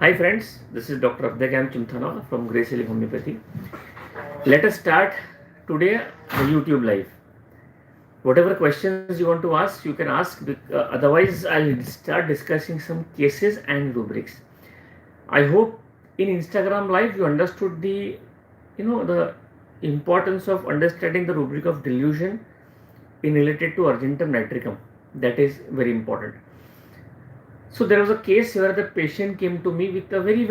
Hi friends, this is Dr. Abdequaem from YTLIVE Homeopathy. Let us start today the YouTube live. Whatever questions you want to ask, you can ask. Otherwise, I'll start discussing some cases and rubrics. I hope in Instagram live you understood the importance of understanding the rubric of delusion in related to urgentum nitricum. That is very important. So there was a case where the patient came to me with a very,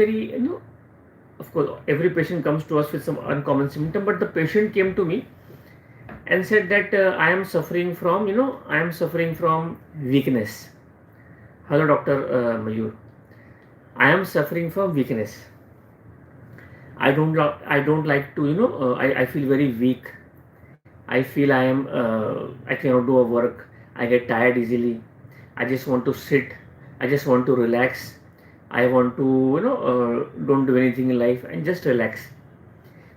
of course, every patient comes to us with some uncommon symptom, but the patient came to me and said that I am suffering from weakness. Hello, Dr. Mayur. I am suffering from weakness. I don't like to, I feel very weak. I feel I cannot do a work. I get tired easily. I just want to sit. I just want to relax. I want to, don't do anything in life and just relax.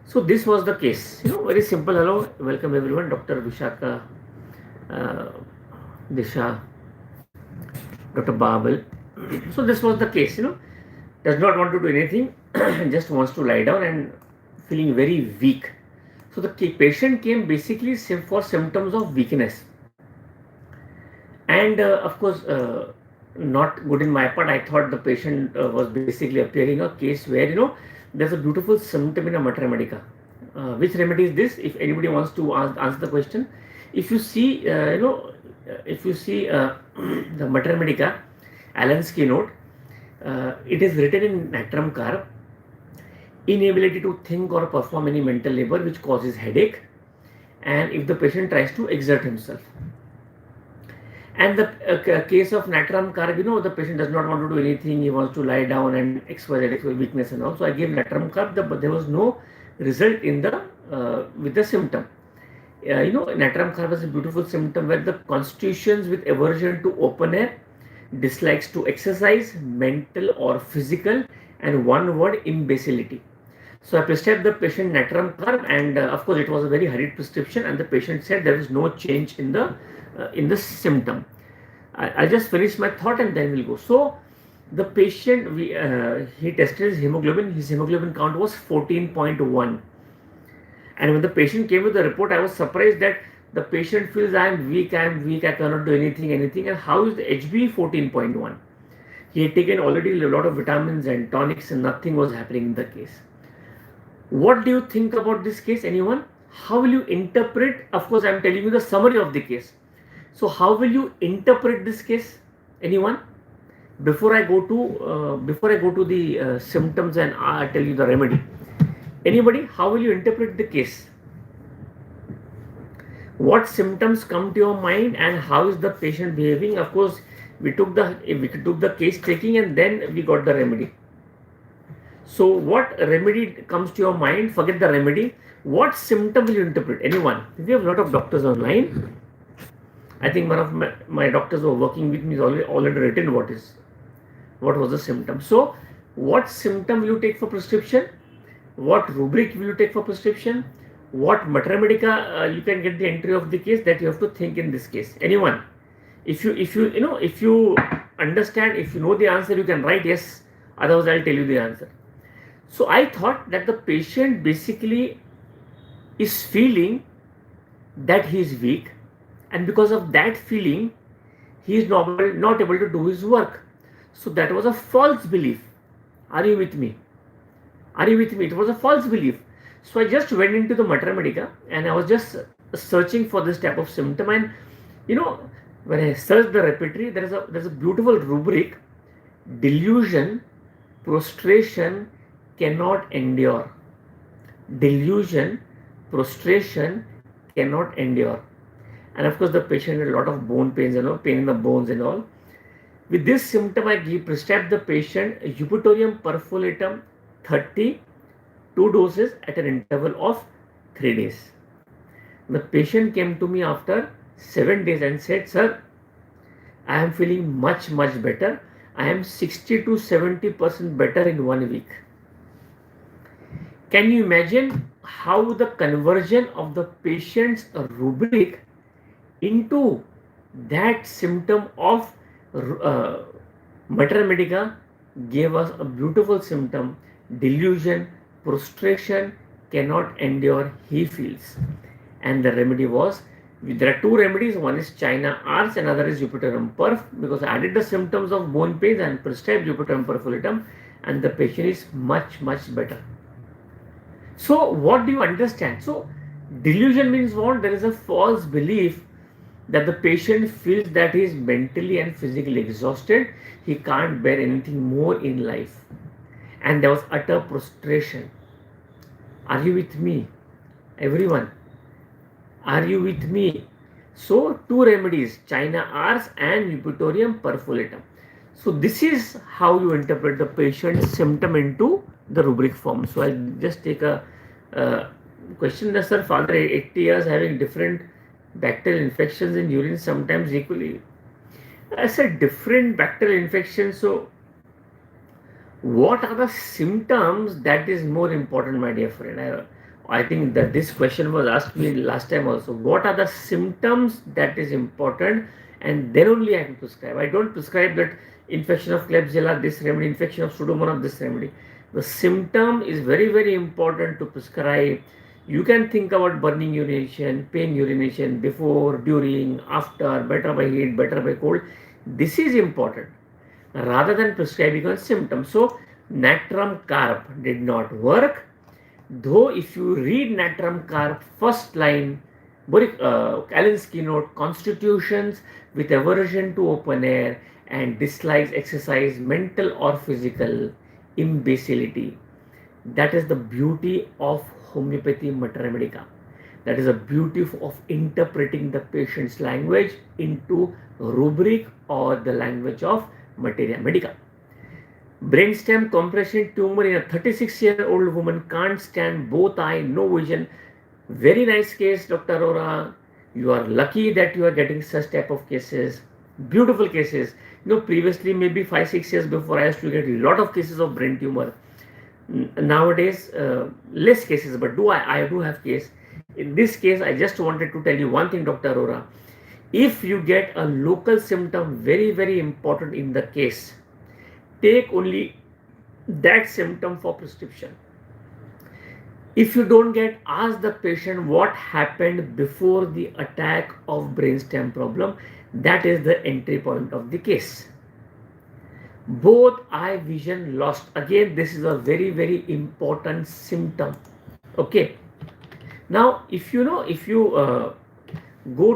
So this was the case. Very simple. Hello, welcome everyone. Dr. Vishaka, Disha, Dr. Babel. So this was the case. Does not want to do anything, just wants to lie down and feeling very weak. So the patient came basically for symptoms of weakness. And of course, not good in my part. I thought the patient was basically appearing a case where there's a beautiful symptom in a mater medica. Which remedy is this? If anybody wants to answer the question, if you see the mater medica, Allen's keynote, it is written in natrum carb. Inability to think or perform any mental labor which causes headache, and if the patient tries to exert himself. And the case of natrum carb, the patient does not want to do anything. He wants to lie down and express weakness and all. So I gave natrum carb, but there was no result in with the symptom. Natrum carb is a beautiful symptom where the constitutions with aversion to open air, dislikes to exercise, mental or physical, and one word, imbecility. So I prescribed the patient natrum carb, and of course it was a very hurried prescription, and the patient said there is no change in the symptom. I'll just finish my thought and then we'll go. So the patient, he tested his hemoglobin. His hemoglobin count was 14.1. And when the patient came with the report, I was surprised that the patient feels I am weak, I cannot do anything. And how is the HB 14.1? He had taken already a lot of vitamins and tonics and nothing was happening in the case. What do you think about this case? Anyone? How will you interpret? Of course, I am telling you the summary of the case. So how will you interpret this case? Anyone? Before I go to the symptoms and I tell you the remedy. Anybody? How will you interpret the case? What symptoms come to your mind and how is the patient behaving? Of course, we took the case taking and then we got the remedy. So what remedy comes to your mind? Forget the remedy. What symptom will you interpret? Anyone? We have a lot of doctors online. I think one of my doctors who are working with me is already written what was the symptom. So what symptom will you take for prescription? What rubric will you take for prescription? What mater medica you can get the entry of the case, that you have to think in this case. Anyone? If you understand, if you know the answer, you can write yes. Otherwise, I'll tell you the answer. So I thought that the patient basically is feeling that he is weak, and because of that feeling, he is not able to do his work. So that was a false belief. Are you with me? It was a false belief. So I just went into the mater medica and I was just searching for this type of symptom, and when I searched the repertory, there's a beautiful rubric: delusion, prostration, cannot endure. Delusion, prostration, cannot endure. And of course the patient had a lot of bone pains and all, pain in the bones and all. With this symptom, I prescribed the patient Eupatorium perfolatum 30, 2 doses at an interval of 3 days. The patient came to me after 7 days and said, "Sir, I am feeling much better. I am 60 to 70% better in 1 week." Can you imagine how the conversion of the patient's rubric into that symptom of mater medica gave us a beautiful symptom: delusion, prostration, cannot endure, he feels. And the remedy was, there are two remedies, one is China Ars, another is Jupiterum Perf, because I added the symptoms of bone pains and prescribed Jupiterum Perfulitum, and the patient is much better. So what do you understand? So delusion means what? There is a false belief that the patient feels that he is mentally and physically exhausted, he can't bear anything more in life, and there was utter prostration. Are you with me, everyone? Are you with me? So two remedies, China Ars and Eupatorium Perfulitum. So this is how you interpret the patient's symptom into the rubric form. So I'll just take a question. Sir, father 80 years having different bacterial infections in urine, sometimes equally. I said different bacterial infections. So what are the symptoms? That is more important, my dear friend. I think that this question was asked me last time also. What are the symptoms? That is important, and then only I can prescribe. I don't prescribe that infection of Klebsiella, this remedy, infection of Pseudomonas, this remedy. The symptom is very important to prescribe. You can think about burning urination, pain urination, before, during, after, better by heat, better by cold. This is important rather than prescribing on symptoms. So natrum carp did not work. Though if you read natrum carp first line, Allen's keynote, constitutions with aversion to open air and dislikes exercise, mental or physical, imbecility. That is the beauty of homeopathy mater medica. That is the beauty of interpreting the patient's language into rubric or the language of materia medica. Brainstem compression tumor in a 36-year-old woman, can't stand both eye, no vision. Very nice case, Dr. Arora. You are lucky that you are getting such type of cases. Beautiful cases. Previously, maybe 5-6 years before, I used to get a lot of cases of brain tumor. Nowadays, less cases, but I do have case. In this case, I just wanted to tell you one thing, Dr. Arora. If you get a local symptom, very important in the case, take only that symptom for prescription. If you don't get, ask the patient what happened before the attack of brainstem problem. That is the entry point of the case. Both eye vision lost. Again, this is a very important symptom. Okay. Now, if you go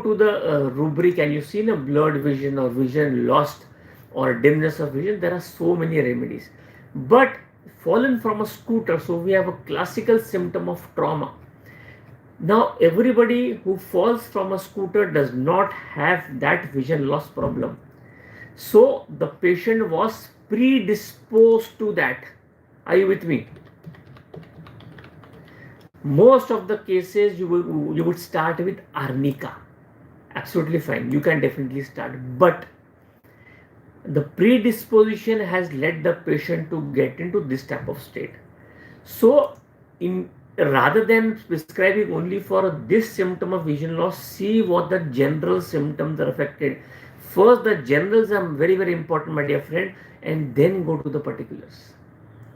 to the rubric and you see a blurred vision or vision lost or dimness of vision, there are so many remedies. But fallen from a scooter, so we have a classical symptom of trauma. Now everybody who falls from a scooter does not have that vision loss problem. So the patient was predisposed to that. Are you with me? Most of the cases you would start with arnica. Absolutely fine. You can definitely start, but the predisposition has led the patient to get into this type of state. So rather than prescribing only for this symptom of vision loss, see what the general symptoms are affected. First, the generals are very important, my dear friend, and then go to the particulars.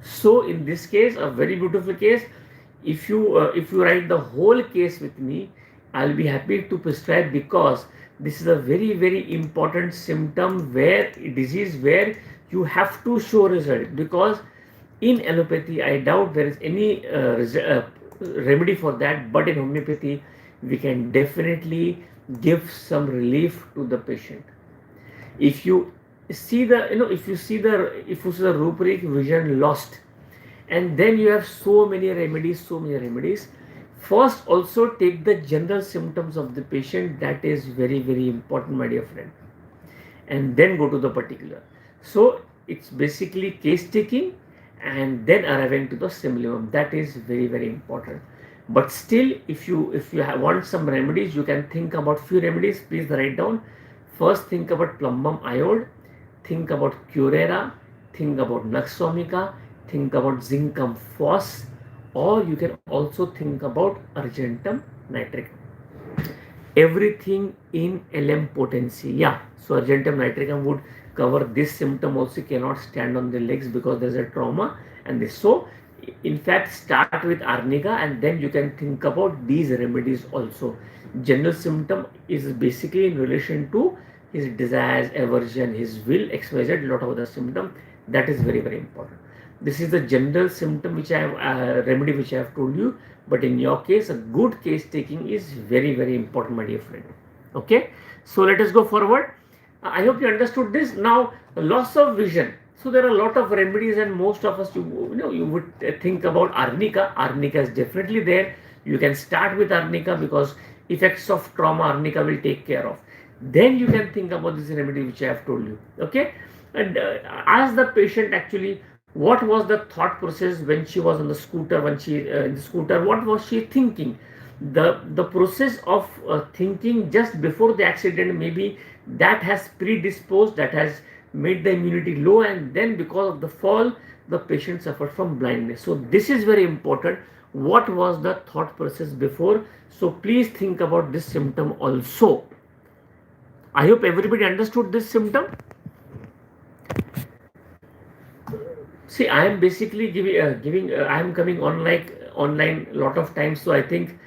So in this case, a very beautiful case. If you write the whole case with me, I'll be happy to prescribe, because this is a very important symptom disease where you have to show result. Because in allopathy, I doubt there is any remedy for that, but in homeopathy, we can definitely give some relief to the patient. If you see the rubric rubric lost, and then you have so many remedies. First, also take the general symptoms of the patient. That is very important, my dear friend, and then go to the particular. So it's basically case taking and then arriving to the symptom. That is very important. But still, if you want some remedies, you can think about few remedies. Please write down. First, think about plumbum iode, think about curera, think about naxomica, think about zincum phos, or you can also think about argentum nitricum. everything in LM potency. Yeah, so argentum nitricum would cover this symptom also, cannot stand on the legs because there's a trauma and this. So in fact start with arnica and then you can think about these remedies also. General symptom is basically in relation to his desires, aversion, his will, XYZ, lot of other symptom. That is very, very important. This is the general symptom which I have remedy which I have told you, but in your case a good case taking is very, very important, my dear friend. Okay, so let us go forward. I hope you understood this. Now loss of vision. So there are a lot of remedies and most of us, you would think about arnica. Arnica is definitely there. You can start with arnica because effects of trauma arnica will take care of. Then you can think about this remedy which I have told you. Okay, and ask the patient actually what was the thought process when she was on the scooter, when she in the scooter, what was she thinking. The process of thinking just before the accident, maybe that has predisposed, that has made the immunity low, and then because of the fall the patient suffered from blindness. So this is very important. What was the thought process before? So please think about this symptom also. I hope everybody understood this symptom. See, I am basically giving. I am coming online lot of times, so I think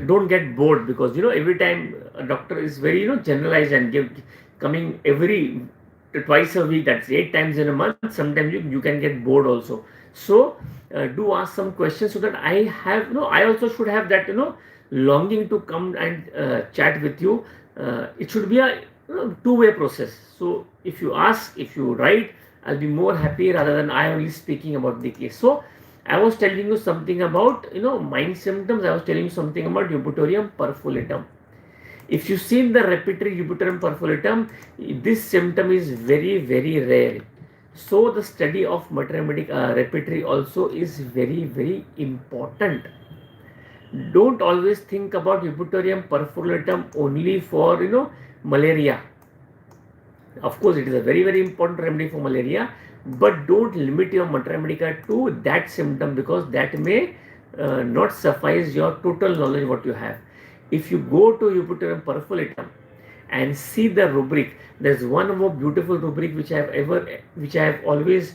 don't get bored because every time a doctor is very generalized and coming every twice a week. That's 8 times in a month. Sometimes you can get bored also. So do ask some questions so that I have I also should have that longing to come and chat with you. It should be a two-way process. So if you ask, if you write, I'll be more happy rather than I only speaking about the case. So I was telling you something about mind symptoms. I was telling you something about Eubutorium perfolitum. If you see in the repertory Eubutorium perfolitum, this symptom is very, very rare. So the study of maternal repertory also is very, very important. Don't always think about Eubutorium perfolitum only for malaria. Of course, it is a very, very important remedy for malaria, but don't limit your mater to that symptom because that may not suffice your total knowledge what you have. If you go to Eubutorium perfolitum and see the rubric, there's one more beautiful rubric which I have always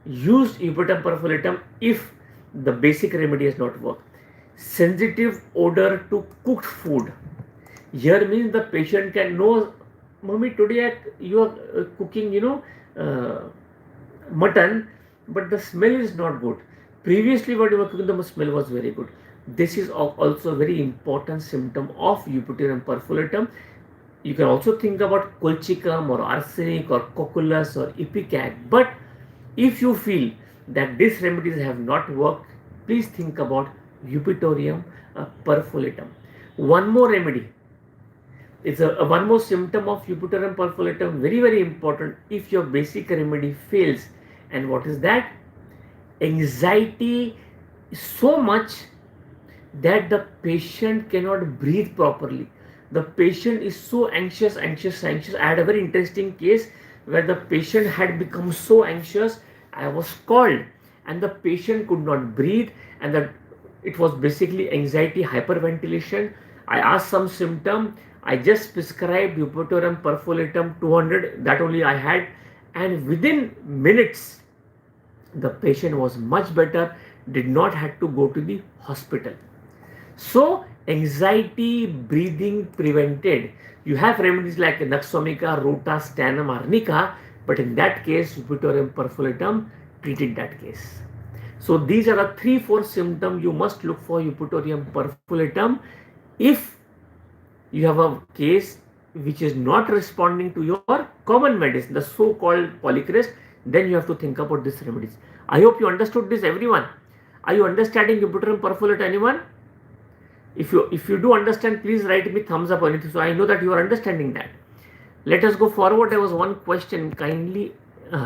used Eubutorium perfolitum if the basic remedy has not worked. Sensitive odor to cooked food. Here means the patient can know, Mommy, today you are cooking, mutton, but the smell is not good. Previously, what you were cooking, the smell was very good. This is also a very important symptom of Eubutorium perfolitum. You can also think about colchicum or arsenic or cocculus or ipecac. But if you feel that these remedies have not worked, please think about Eubutorium perfolitum. One more remedy. It's a one more symptom of Eubutorium perfolitum, very, very important if your basic remedy fails. And what is that? Anxiety so much that the patient cannot breathe properly. The patient is so anxious. I had a very interesting case where the patient had become so anxious. I was called and the patient could not breathe, and it was basically anxiety, hyperventilation. I asked some symptom. I just prescribed Eubutorium perfolitum 200, that only I had, and within minutes the patient was much better, did not have to go to the hospital. So anxiety, breathing prevented. You have remedies like Naxomica, Ruta, Stannum, Arnica, but in that case Eubutorium perfolitum treated that case. So these are the 3-4 symptoms you must look for Eubutorium perfolitum. If you have a case which is not responding to your common medicine, the so-called polycrest, then you have to think about these remedies. I hope you understood this, everyone. Are you understanding Eubutorium perfolitum, anyone? If you do understand, please write me thumbs up or anything, so I know that you are understanding that. Let us go forward. There was one question. Kindly,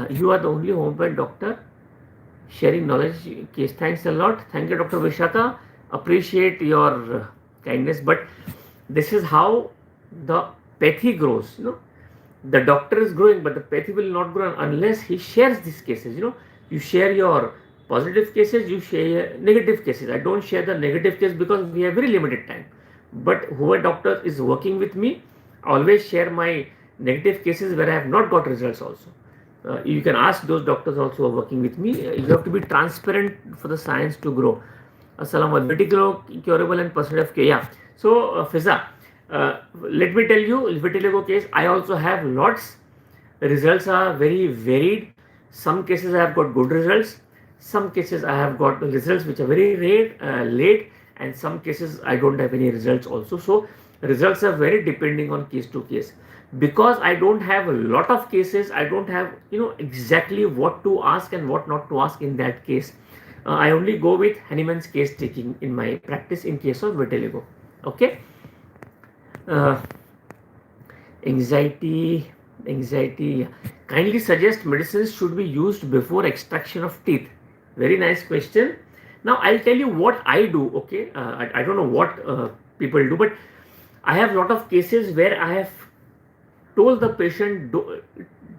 you are the only homeopathic doctor sharing knowledge. Case, thanks a lot. Thank you, Dr. Vishaka. Appreciate your kindness, but this is how the pathy grows. The doctor is growing, but the pathy will not grow unless he shares these cases. You share your positive cases, you share negative cases. I don't share the negative case because we have very limited time. But whoever doctor is working with me, I always share my negative cases where I have not got results also. You can ask those doctors also who are working with me. You have to be transparent for the science to grow. Assalamu alaikum. Curable and percentage of yeah. So Fiza, let me tell you, vitiligo case. I also have lots. Results are very varied. Some cases I have got good results. Some cases I have got results which are very rare, late, and some cases I don't have any results also. So results are very depending on case to case. Because I don't have a lot of cases, I don't have exactly what to ask and what not to ask in that case. I only go with Hahnemann's case taking in my practice in case of vitiligo. Okay. Uh, anxiety kindly suggest medicines should be used before extraction of teeth. Very nice question. Now I'll tell you what I do. Okay, I don't know what people do, but I have a lot of cases where I have told the patient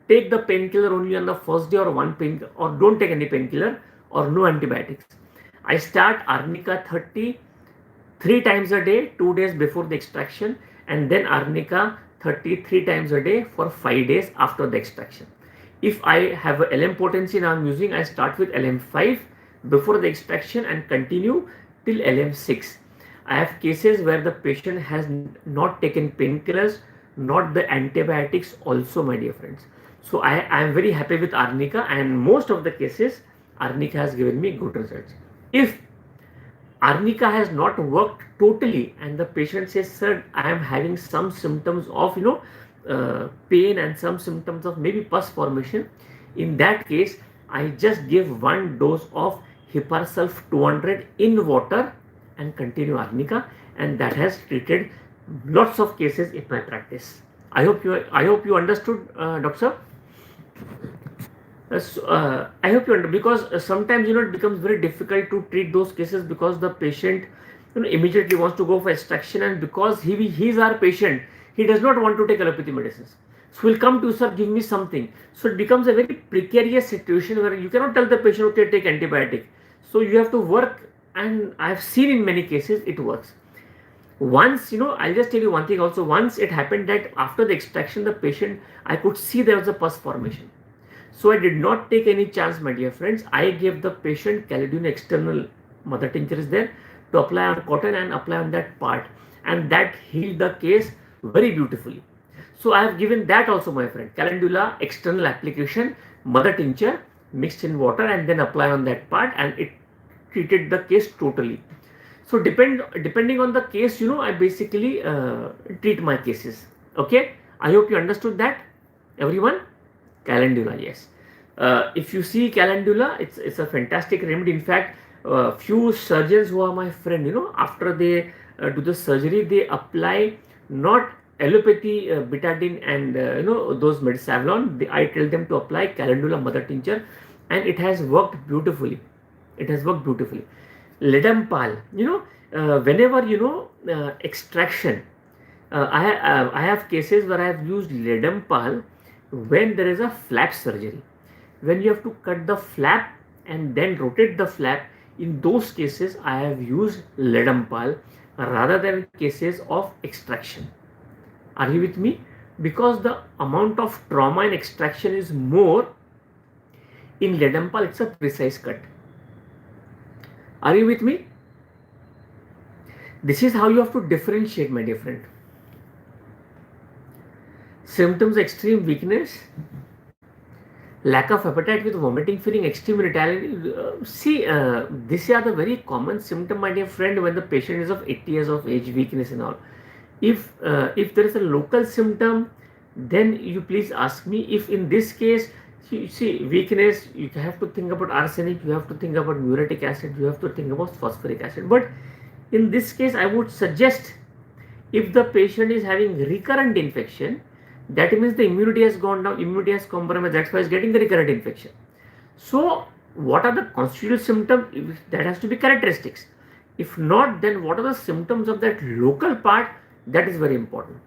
take the painkiller only on the first day, or one pain, or don't take any painkiller, or no antibiotics. I start arnica 30 3 times a day, 2 days before the extraction, and then arnica 33 times a day for 5 days after the extraction. If I have a LM potency now I'm using, I start with LM5 before the extraction and continue till LM6. I have cases where the patient has not taken painkillers, not the antibiotics also, my dear friends. So I am very happy with arnica, and most of the cases arnica has given me good results. If arnica has not worked totally and the patient says, sir, I am having some symptoms of pain and some symptoms of maybe pus formation, in that case I just give one dose of Hiparsulf 200 in water and continue arnica, and that has treated lots of cases in my practice. I hope you understood, doctor. I hope you understand, because sometimes it becomes very difficult to treat those cases because the patient immediately wants to go for extraction, and because he is our patient, he does not want to take allopathy medicines. So he'll come to you, sir, give me something. So it becomes a very precarious situation where you cannot tell the patient, okay, take antibiotic. So you have to work, and I've seen in many cases it works. Once, I'll just tell you one thing also. Once it happened that after the extraction, the patient, I could see there was a pus formation. So I did not take any chance, my dear friends. I gave the patient Caledonia external, mother tincture is there, to apply on cotton and apply on that part, and that healed the case very beautifully. So I have given that also, my friend. Calendula external application, mother tincture mixed in water, and then apply on that part, and it treated the case totally. So depending on the case, I basically treat my cases. Okay, I hope you understood that, everyone. Calendula, yes. If you see calendula, it's a fantastic remedy. In fact, few surgeons who are my friend, after they do the surgery, they apply not allopathy, betadine, and those Medsavalon. I tell them to apply calendula mother tincture, and it has worked beautifully. It has worked beautifully. Ledampal, whenever extraction, I have cases where I have used Ledampal when there is a flap surgery, when you have to cut the flap and then rotate the flap. In those cases I have used Ledampal rather than cases of extraction. Are you with me? Because the amount of trauma in extraction is more. In Ledampal it's a precise cut. Are you with me? This is how you have to differentiate, my dear friend. Symptoms: extreme weakness, lack of appetite with vomiting, feeling, extreme irritability. These are the very common symptom, my dear friend, when the patient is of 80 years of age, weakness and all. If there is a local symptom, then you please ask me. If in this case, you see weakness, you have to think about arsenic, you have to think about muriatic acid, you have to think about phosphoric acid. But in this case, I would suggest, if the patient is having recurrent infection, that means the immunity has gone down, immunity has compromised, that's why it's getting the recurrent infection. So what are the constitutional symptoms? That has to be characteristics. If not, then what are the symptoms of that local part? That is very important.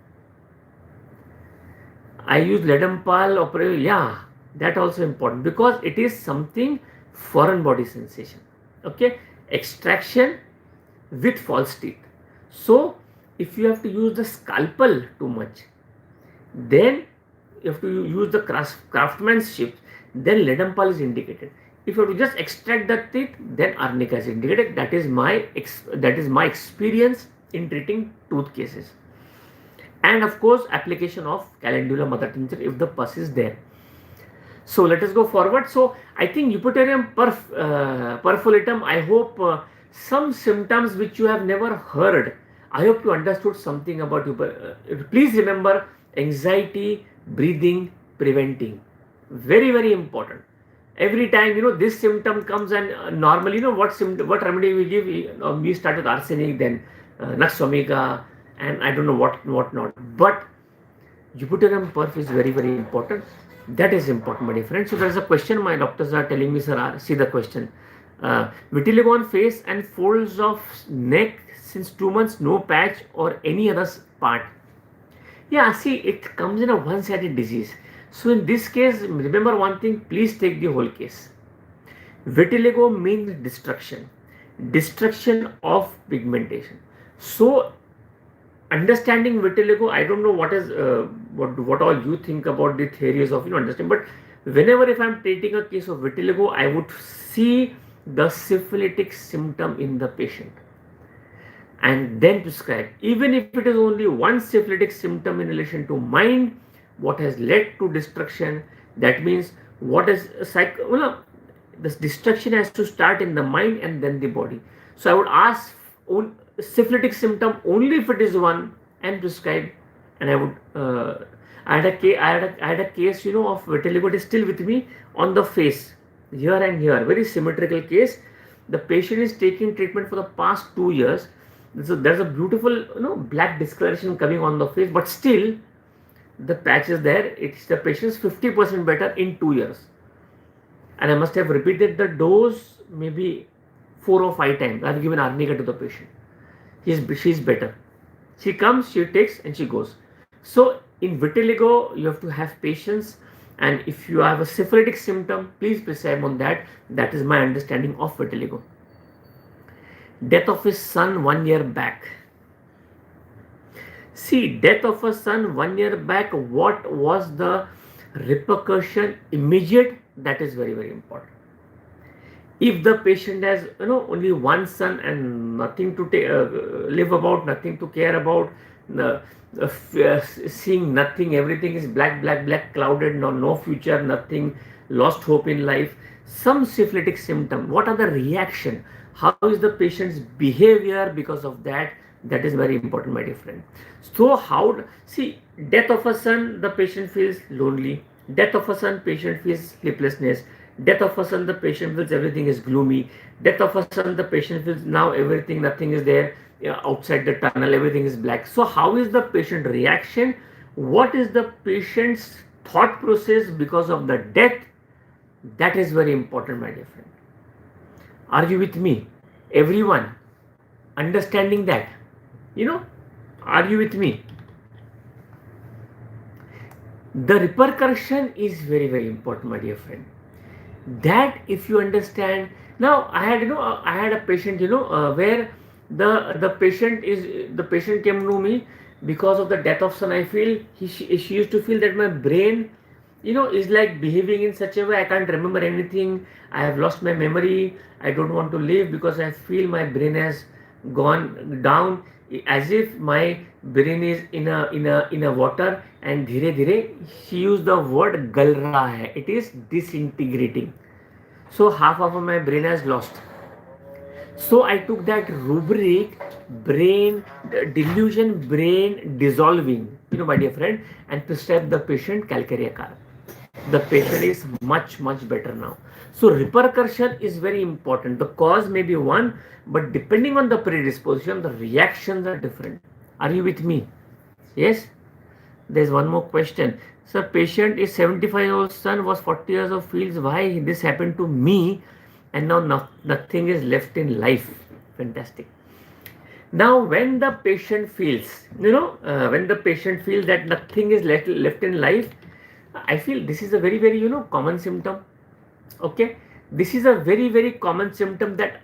I use Ledampal, yeah, that also important, because it is something foreign body sensation. Okay, extraction with false teeth. So if you have to use the scalpel too much, then you have to use the craftsmanship, then Leadenhall is indicated. If you have to just extract the teeth, then arnica is indicated. That is my experience in treating tooth cases. And of course, application of calendula mother tincture if the pus is there. So let us go forward. So I think Euphorbia perfolitum, I hope some symptoms which you have never heard, I hope you understood something about please remember anxiety, breathing, preventing. Very, very important. Every time, this symptom comes, and normally, what remedy we give, we start with arsenic, then Nux vomica, and I don't know what not. But Euphorbia perf is very, very important. That is important, my dear friend. So there is a question my doctors are telling me, sir, see the question. Vitiligo on face and folds of neck since 2 months, no patch or any other part. Yeah, see, it comes in a one-sided disease. So in this case, remember one thing, please take the whole case. Vitiligo means destruction of pigmentation. So understanding vitiligo, I don't know what is what all you think about the theories of understanding, but whenever if I'm treating a case of vitiligo, I would see the syphilitic symptom in the patient and then prescribe, even if it is only one syphilitic symptom in relation to mind, what has led to destruction. That means what is this destruction has to start in the mind and then the body. So I would ask syphilitic symptom only if it is one and prescribe. And I would I had a case of vitiligo. It is still with me on the face, here and here, very symmetrical case. The patient is taking treatment for the past 2 years. So there's a beautiful black discoloration coming on the face, but still the patch is there. It's the patient's 50% better in 2 years, and I must have repeated the dose maybe 4 or 5 times. I've given arnica to the patient. She's better. She comes, she takes, and she goes. So in vitiligo, you have to have patience, and if you have a syphilitic symptom, please prescribe on that. That is my understanding of vitiligo. Death of his son 1 year back. See, death of a son 1 year back, what was the repercussion? Immediate, that is very, very important. If the patient has only one son and nothing to live about, nothing to care about, seeing nothing, everything is black, clouded, no future, nothing, lost hope in life, some syphilitic symptom, what are the reaction? How is the patient's behavior because of that? That is very important, my dear friend. So see, death of a son, the patient feels lonely. Death of a son, patient feels sleeplessness. Death of a son, the patient feels everything is gloomy. Death of a son, the patient feels now nothing is there outside the tunnel, everything is black. So how is the patient reaction? What is the patient's thought process because of the death? That is very important, my dear friend. Are you with me? Everyone understanding that? Are you with me? The repercussion is very, very important, my dear friend. That if you understand. Now I had a patient where the patient came to me because of the death of son. I feel she used to feel that my brain is like behaving in such a way, I can't remember anything, I have lost my memory, I don't want to live because I feel my brain has gone down, as if my brain is in a water, and dhire dhire, she used the word gal raha hai, it is disintegrating. So half of my brain has lost. So I took that rubric, brain delusion, brain dissolving, my dear friend, and prescribed the patient calcarea carb. The patient is much better now. So repercussion is very important. The cause may be one, but depending on the predisposition, the reactions are different. Are you with me? Yes? There's one more question. Sir, patient is 75-year-old son, was 40 years of feels why this happened to me, and now nothing is left in life. Fantastic. Now when the patient feels, that nothing is left in life, I feel this is a very, very common symptom. Okay, this is a very, very common symptom. That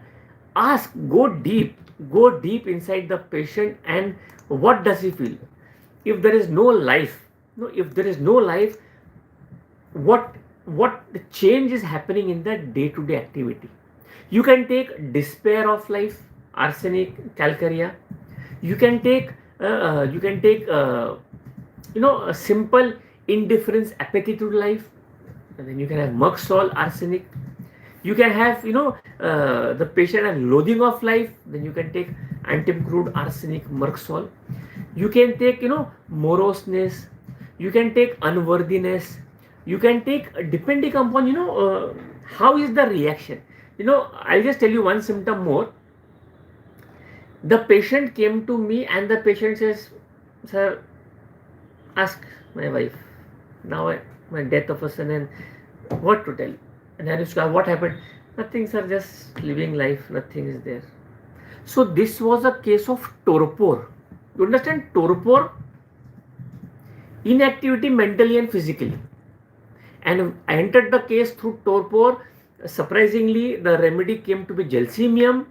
go deep. go deep inside the patient and what does he feel. If there is no life, no, if there is no life, what change is happening in the day-to-day activity. You can take despair of life, arsenic, calcarea. You can take a simple indifference, apathy to life, and then you can have Merxol, arsenic. You can have the patient has loathing of life, then you can take antimcrude, arsenic, Merxol. You can take moroseness. You can take unworthiness. You can take depending upon how is the reaction. I'll just tell you one symptom more. The patient came to me and the patient says, sir, ask my wife now my death of a son and what to tell. And I used to ask, what happened? Nothing, sir, just living life, nothing is there. So this was a case of torpor. You understand? Torpor, inactivity mentally and physically. And I entered the case through torpor. Surprisingly, the remedy came to be gelsemium.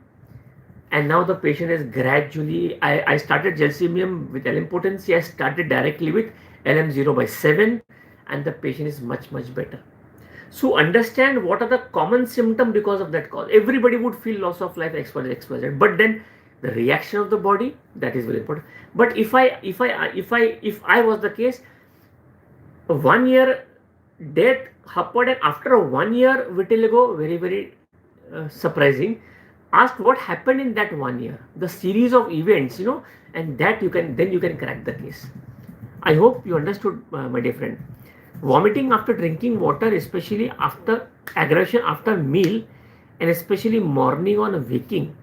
And now the patient is gradually, I started gelsemium with LM potency. I started directly with LM0/7 and the patient is much, much better. So understand what are the common symptoms because of that cause. Everybody would feel loss of life, XYZ, but then the reaction of the body, that is very important. But if I was the case, 1 year death happened and after 1 year vitiligo, very, very surprising. Asked what happened in that 1 year, the series of events, and that you can crack the case. I hope you understood, my dear friend. Vomiting after drinking water, especially after aggression after meal, and especially morning on waking,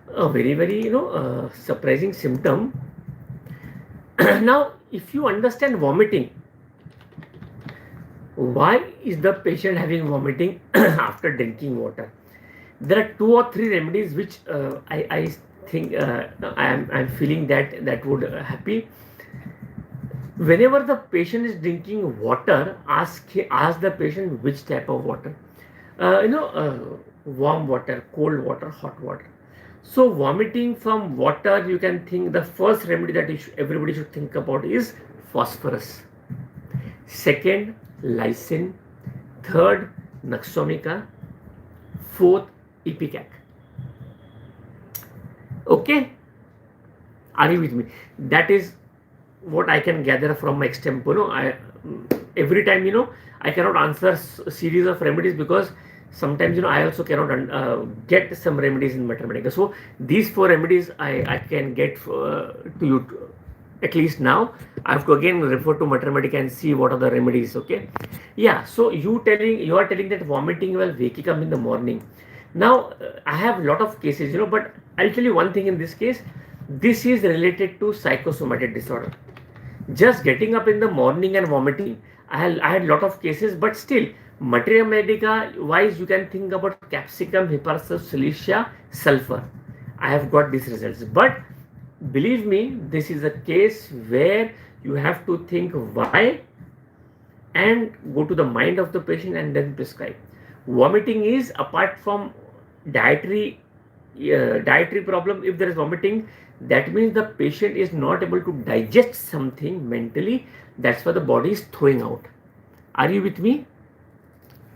a very, very surprising symptom. Now, if you understand vomiting, why is the patient having vomiting after drinking water? There are 2 or 3 remedies which I think I'm feeling that would happy. Whenever the patient is drinking water, ask the patient which type of water. Warm water, cold water, hot water. So vomiting from water, you can think the first remedy that everybody should think about is phosphorus. Second, lysine. Third, Naxomica. Fourth, Ipecac. Okay, are you with me? That is what I can gather from my extempo. Every time I cannot answer a series of remedies because sometimes I also cannot get some remedies in Mathematica. So these 4 remedies I can get to you at least now. I have to again refer to Mathematica and see what are the remedies. Okay, yeah. So you are telling that vomiting while waking up in the morning. Now, I have a lot of cases, but I'll tell you one thing in this case. This is related to psychosomatic disorder. Just getting up in the morning and vomiting, I had a lot of cases, but still, materia medica wise, you can think about capsicum, hypersus, silicia, sulfur. I have got these results. But believe me, this is a case where you have to think why and go to the mind of the patient and then prescribe. Vomiting is apart from dietary problem. If there is vomiting, that means the patient is not able to digest something mentally. That's why the body is throwing out. Are you with me?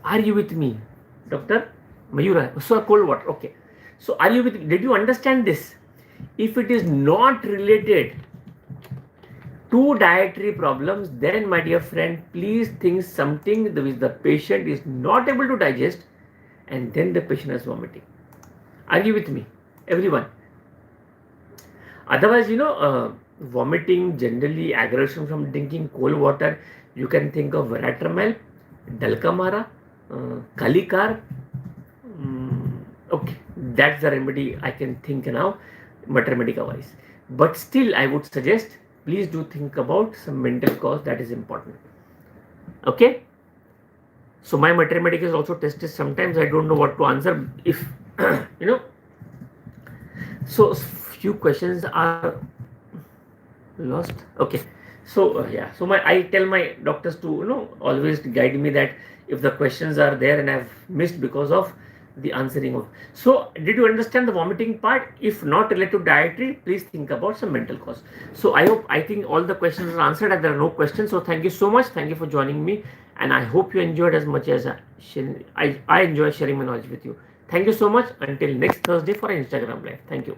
Are you with me, Dr. Mayura? So cold water. Okay. So are you with me? Did you understand this? If it is not related to dietary problems, then my dear friend, please think something which the patient is not able to digest and then the patient is vomiting. Are you with me, everyone? Otherwise, vomiting, generally aggression from drinking cold water, you can think of Veratromel, Dalcamara, Calicar. Okay, that's the remedy I can think now, Mathematica wise. But still, I would suggest, please do think about some mental cause, that is important. Okay. So my Mathematica is also tested. Sometimes I don't know what to answer if So few questions are lost. Okay. So yeah. So I tell my doctors to always guide me that if the questions are there and I've missed because of the answering of. So did you understand the vomiting part? If not related to dietary, please think about some mental cause. So I think all the questions are answered and there are no questions. So thank you so much. Thank you for joining me. And I hope you enjoyed as much as I enjoy sharing my knowledge with you. Thank you so much. Until next Thursday for Instagram live. Thank you.